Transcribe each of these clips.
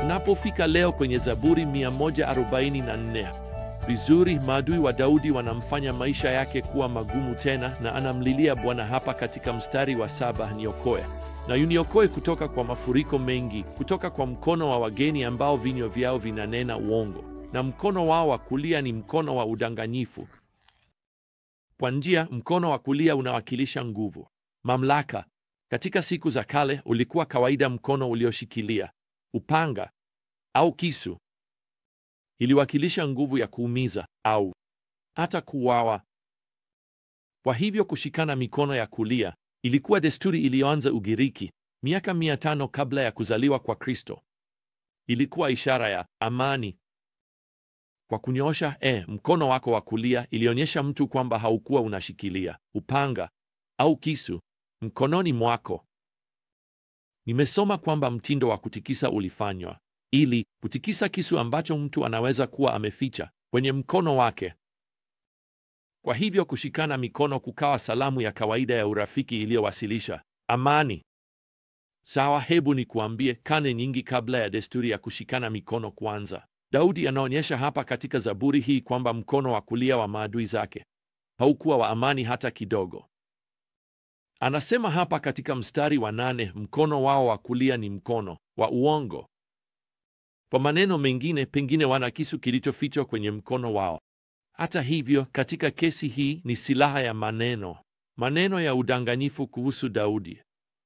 Tunapofika leo kwenye Zaburi 144, vizuri, maadui wa Daudi wanamfanya maisha yake kuwa magumu tena, na anamlilia Bwana hapa katika mstari wa 7, niokoe na uniokoe kutoka kwa mafuriko mengi, kutoka kwa mkono wa wageni ambao vinywa vyao vinanena uongo, na mkono wao wa kulia ni mkono wa udanganyifu. Kwa njia, mkono wa kulia unawakilisha nguvu, mamlaka. Katika siku za kale ulikuwa kawaida mkono ulioshikilia upanga au kisu iliwakilisha nguvu ya kuumiza au hata kuuawa. Kwa hivyo kushikana mikono ya kulia ilikuwa desturi iliyoanza Ugiriki miaka 500 kabla ya kuzaliwa kwa Kristo. Ilikuwa ishara ya amani. Kwa kunyoosha mkono wako wa kulia ilionyesha mtu kwamba haukuwa unashikilia upanga au kisu mkononi mwako. Nimesoma kwamba mtindo wa kutikisa ulifanywa ili kutikisa kisu ambacho mtu anaweza kuwa ameficha kwenye mkono wake. Kwa hivyo kushikana mikono kukawa salamu ya kawaida ya urafiki iliyowasilisha amani. Sawa, hebu nikuambie, karne nyingi kabla ya desturi ya kushikana mikono kuanza, Daudi anaonyesha hapa katika Zaburi hii kwamba mkono wa kulia wa maadui zake haukuwa wa amani hata kidogo. Anasema hapa katika mstari wa 8, mkono wao wa kulia ni mkono wa uongo. Kwa maneno mengine, pengine wana kisu kilichofichwa kwenye mkono wao. Hata hivyo, katika kesi hii ni silaha ya maneno ya udanganyifu kuhusu Daudi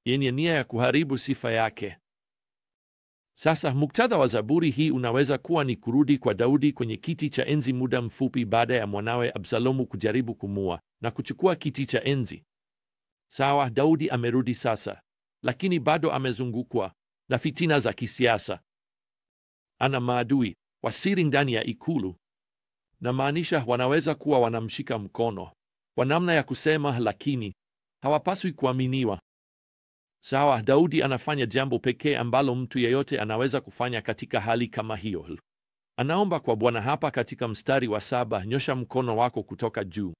yenye nia ya kuharibu sifa yake. Sasa muktadha wa Zaburi hii unaweza kuwa ni kurudi kwa Daudi kwenye kiti cha enzi muda mfupi baada ya mwanawe Absalomu kujaribu kumua na kuchukua kiti cha enzi. Sawa, Daudi amerudi sasa, lakini bado amezungukwa na fitina za kisiasa. Ana maadui wa siri ndani ya ikulu, na maanisha wanaweza kuwa wanamshika mkono kwa namna ya kusema, lakini hawapaswi kuaminiwa. Sawa, Daudi anafanya jambo pekee ambalo mtu yeyote anaweza kufanya katika hali kama hiyo. Anaomba kwa Bwana hapa katika mstari wa 7, nyosha mkono wako kutoka juu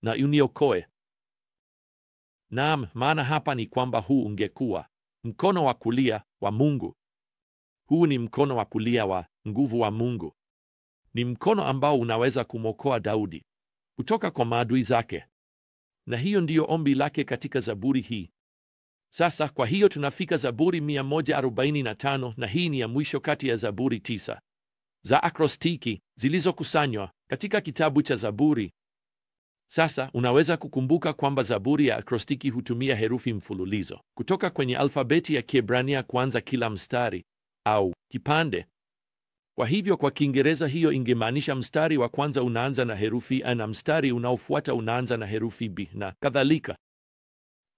na uniokoe. Naam, maana hapa ni kwamba huu ungekuwa mkono wa kulia wa Mungu. Huu ni mkono wa kulia wa nguvu wa Mungu. Ni mkono ambao unaweza kumwokoa Daudi kutoka kwa maadui zake. Na hiyo ndiyo ombi lake katika Zaburi hii. Sasa kwa hiyo tunafika Zaburi 145, na hii ni ya mwisho kati ya Zaburi 9 za akrostiki zilizokusanywa katika kitabu cha Zaburi. Sasa unaweza kukumbuka kwamba Zaburi ya akrostiki hutumia herufi mfululizo kutoka kwenye alfabeti ya Kiebrania kuanza kila mstari au kipande. Kwa hivyo kwa Kiingereza hiyo ingemaanisha mstari wa kwanza unaanza na herufi A na mstari unaofuata unaanza na herufi B na kadhalika.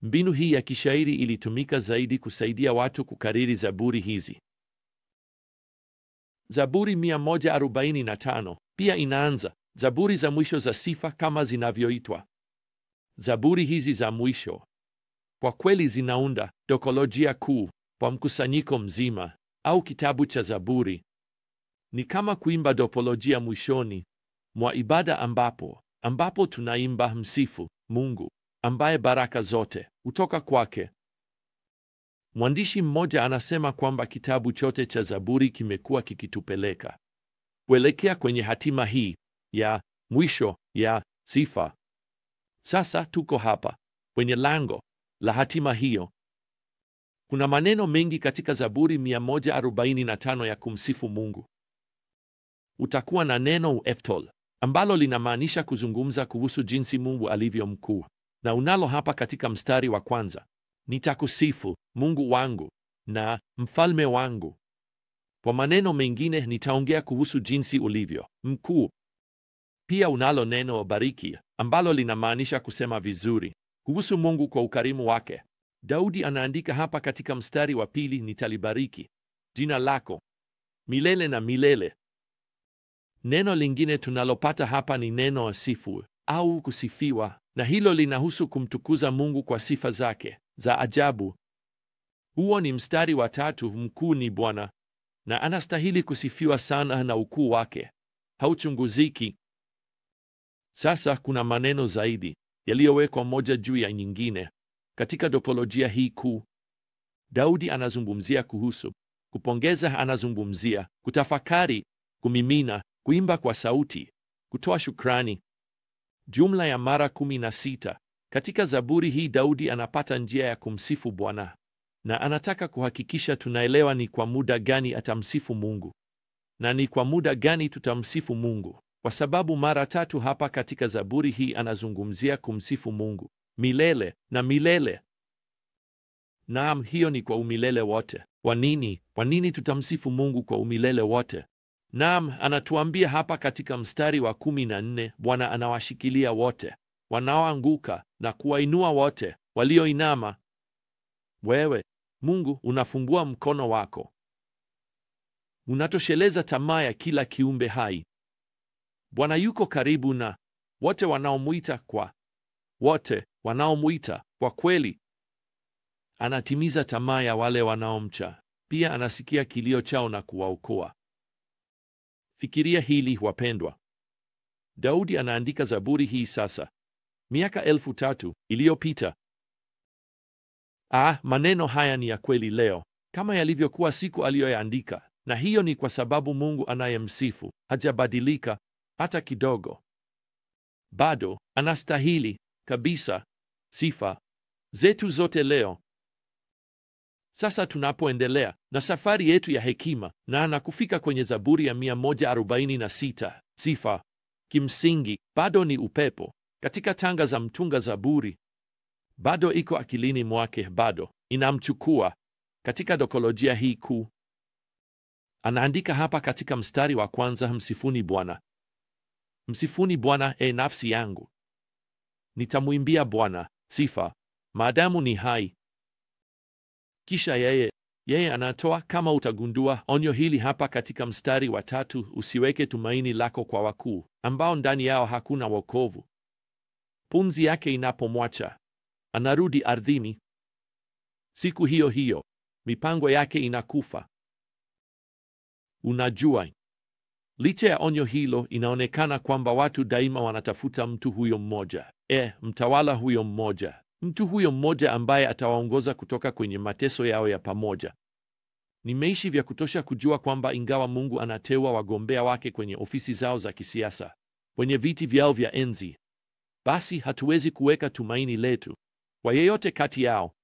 Mbinu hii ya kishairi ilitumika zaidi kusaidia watu kukariri zaburi hizi. Zaburi 145 pia inaanza zaburi za mwisho za sifa kama zinavyoitwa. Zaburi hizi za mwisho kwa kweli zinaunda dokolojia kuu kwa mkusanyiko mzima au kitabu cha Zaburi. Ni kama kuimba dopolojia mwishoni mwa ibada ambapo tunaimba msifu Mungu ambaye baraka zote hutoka kwake. Mwandishi mmoja anasema kwamba kitabu chote cha Zaburi kimekuwa kikitupeleka kuelekea kwenye hatima hii ya mwisho ya sifa. Sasa tuko hapa kwenye lango la hatima hiyo. Kuna maneno mengi katika Zaburi 145 ya kumsifu Mungu. Utakuwa na neno eftol ambalo linamaanisha kuzungumza kuhusu jinsi Mungu alivyo mkuu, na unalo hapa katika mstari wa kwanza: nitakusifu Mungu wangu na mfalme wangu. Kwa maneno mengine, nitaongea kuhusu jinsi ulivyo mkuu. Pia unalo neno bariki ambalo linamaanisha kusema vizuri kuhusu Mungu kwa ukarimu wake. Daudi anaandika hapa katika mstari wa pili, nitalibariki jina lako milele na milele. Neno lingine tunalopata hapa ni neno sifu au kusifiwa, na hilo linahusu kumtukuza Mungu kwa sifa zake za ajabu. Huo ni mstari wa 3, mkuu ni Bwana na anastahili kusifiwa sana, na ukuu wake hauchunguziki. Sasa kuna maneno zaidi yaliyowekwa moja juu ya nyingine katika dopolojia hii kuu. Daudi anazungumzia kuhusu kupongeza, anazungumzia kutafakari, kumimina, kuimba kwa sauti, kutoa shukrani. Jumla ya mara 16 katika Zaburi hii Daudi anapata njia ya kumsifu Bwana, na anataka kuhakikisha tunaelewa ni kwa muda gani atamsifu Mungu na ni kwa muda gani tutamsifu Mungu, kwa sababu mara 3 hapa katika Zaburi hii anazungumzia kumsifu Mungu milele na milele. Naam, hiyo ni kwa umilele wote. Kwa nini? Kwa nini tutamsifu Mungu kwa umilele wote? Naam, anatuambia hapa katika mstari wa 14, Bwana anawashikilia wote wanaoanguka na kuwainua wote walioinama. Wewe Mungu unafungua mkono wako, unatosheleza tamaa ya kila kiumbe hai. Bwana yuko karibu na wote wanaomwita kwa kweli. Anatimiza tamaa ya wale wanaomcha. Pia anasikia kilio chao na kuwaokoa. Fikiria hili wapendwa. Daudi anaandika Zaburi hii sasa miaka 3,000 iliyopita. Maneno haya ni ya kweli leo kama yalivyokuwa siku aliyoyaandika, na hiyo ni kwa sababu Mungu anayemsifu hajabadilika hata kidogo. Bado anastahili kabisa sifa zetu zote leo. Sasa tunapoendelea na safari yetu ya hekima na kufika kwenye Zaburi ya 146, sifa kimsingi bado ni upepo katika tanga za mtunga Zaburi. Bado iko akilini mwake, bado inamchukua katika dokolojia hii kuu. Anaandika hapa katika mstari wa kwanza, msifuni Bwana. Msifuni Bwana, nafsi yangu. Nitamwimbia Bwana sifa maadamu ni hai. Kisha yeye anatoa, kama utagundua, onyo hili hapa katika mstari wa 3, usiweke tumaini lako kwa wakuu, ambao ndani yao hakuna wokovu. Pumzi yake inapomwacha, anarudi ardhini. Siku hiyo hiyo mipango yake inakufa. Unajua, licha ya onyo hilo, inaonekana kwamba watu daima wanatafuta mtu huyo mmoja, mtawala huyo mmoja, mtu huyo mmoja ambaye atawaongoza kutoka kwenye mateso yao ya pamoja. Nimeishi vya kutosha kujua kwamba ingawa Mungu anateua wagombea wake kwenye ofisi zao za kisiasa, kwenye viti vyao vya enzi, basi hatuwezi kuweka tumaini letu kwa yeyote kati yao.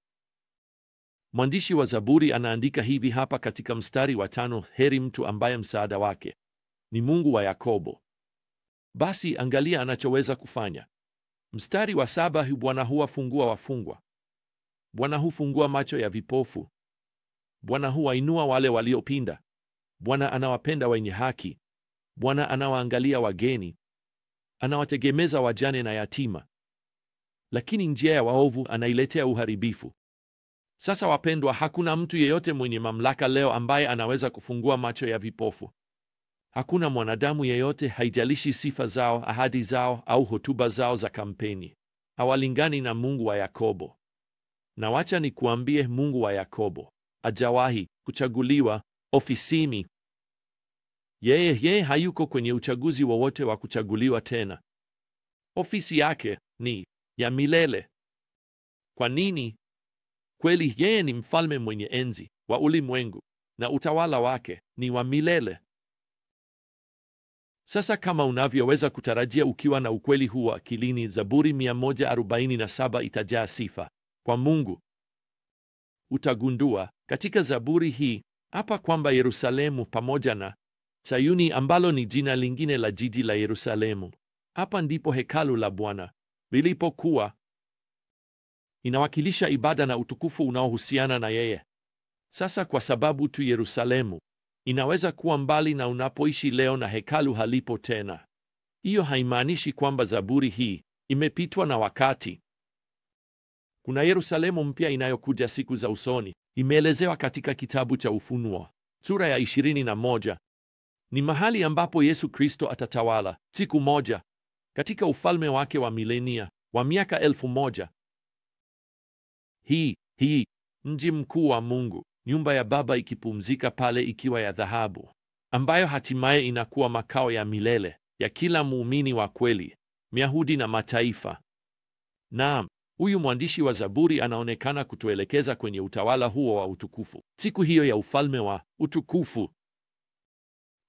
Mwandishi wa Zaburi anaandika hivi hapa katika mstari wa 5, heri mtu ambaye msaada wake ni Mungu wa Yakobo. Basi angalia anachoweza kufanya. Mstari wa 7, Bwana huwafungua wafungwa. Bwana hufungua macho ya vipofu. Bwana huwainua wale waliopinda. Bwana anawapenda wenye haki. Bwana anawaangalia wageni. Anawategemeza wajane na yatima. Lakini njia ya waovu anailetea uharibifu. Sasa wapendwa, hakuna mtu yeyote mwenye mamlaka leo ambaye anaweza kufungua macho ya vipofu. Hakuna mwanadamu yeyote, haijalishi sifa zao, ahadi zao au hotuba zao za kampeni, hawalingani na Mungu wa Yakobo. Na wacha nikuambie, Mungu wa Yakobo hajawahi kuchaguliwa ofisini. Yeye hayuko kwenye uchaguzi wowote wa kuchaguliwa tena. Ofisi yake ni ya milele. Kwa nini? Kweli, yeye ni mfalme mwenye enzi wa ulimwengu na utawala wake ni wa milele. Sasa kama unavyoweza kutarajia, ukiwa na ukweli huu akilini, Zaburi 147 itajaa sifa kwa Mungu. Utagundua katika Zaburi hii hapa kwamba Yerusalemu pamoja na Sayuni, ambalo ni jina lingine la jiji la Yerusalemu, hapa ndipo hekalu la Bwana lilipokuwa. Inawakilisha ibada na utukufu unaohusiana na yeye. Sasa kwa sababu tu Yerusalemu inaweza kuwa mbali na unapoishi leo na hekalu halipo tena, hiyo haimaanishi kwamba Zaburi hii imepitwa na wakati. Kuna Yerusalemu mpya inayokuja siku za usoni. Imeelezewa katika kitabu cha Ufunuo sura ya 21. Ni mahali ambapo Yesu Kristo atatawala siku moja katika ufalme wake wa milenia wa miaka 1000. Hii mji mkuu wa Mungu, nyumba ya Baba ikipumzika pale ikiwa ya dhahabu, ambayo hatimaye inakuwa makao ya milele ya kila muumini wa kweli, Myahudi na mataifa. Naam, Huyu mwandishi wa Zaburi anaonekana kutuelekeza kwenye utawala huo wa utukufu, siku hiyo ya ufalme wa utukufu.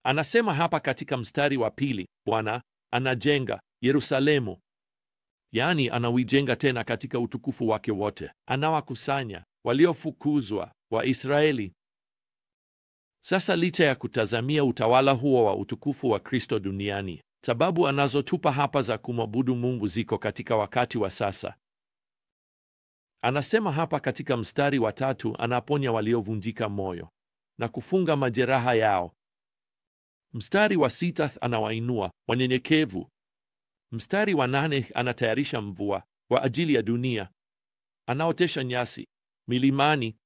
Anasema hapa katika mstari wa 2, Bwana anajenga Yerusalemu, yaani anawijenga tena katika utukufu wake wote. Anawakusanya waliofukuzwa wa Israeli. Sasa licha ya kutazamia utawala huo wa utukufu wa Kristo duniani, sababu anazotupa hapa za kumwabudu Mungu ziko katika wakati wa sasa. Anasema hapa katika mstari wa 3, anaponya waliovunjika moyo na kufunga majeraha yao. Mstari wa 6, anawainua wanyenyekevu. Mstari wa 8, anatayarisha mvua kwa ajili ya dunia. Anaotesha nyasi milimani.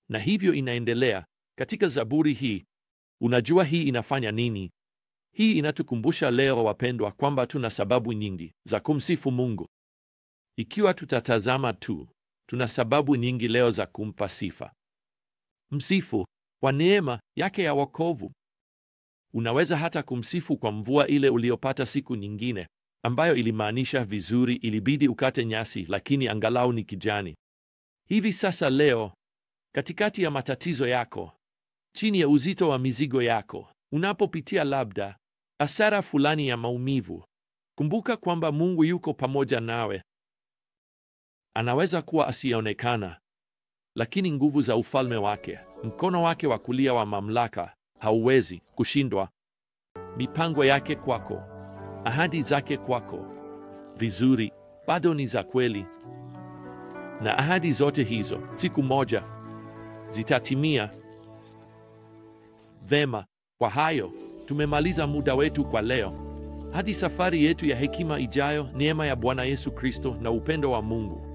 Na hivyo inaendelea katika Zaburi hii. Unajua hii inafanya nini? Hii inatukumbusha leo, wapendwa, kwamba tuna sababu nyingi za kumsifu Mungu. Ikiwa tutatazama tu, tuna sababu nyingi leo za kumpa sifa. Msifu kwa neema yake ya wokovu. Unaweza hata kumsifu kwa mvua ile uliopata siku nyingine, ambayo ilimaanisha vizuri, ilibidi ukate nyasi, lakini angalau ni kijani. Hivi sasa leo, katikati ya matatizo yako, chini ya uzito wa mizigo yako, unapopitia labda hasara fulani ya maumivu, kumbuka kwamba Mungu yuko pamoja nawe. Anaweza kuwa asiyeonekana, lakini nguvu za ufalme wake, mkono wake wa kulia wa mamlaka, hauwezi kushindwa. Mipango yake kwako, ahadi zake kwako, vizuri, bado ni za kweli. Na ahadi zote hizo siku moja zitatimia. Vema, kwa hayo tumemaliza muda wetu kwa leo. Hadi safari yetu ya hekima ijayo, neema ya Bwana Yesu Kristo na upendo wa Mungu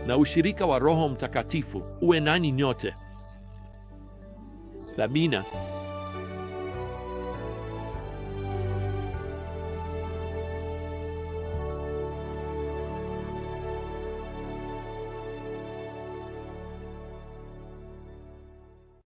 na ushirika wa Roho Mtakatifu uwe nanyi nyote. Amina.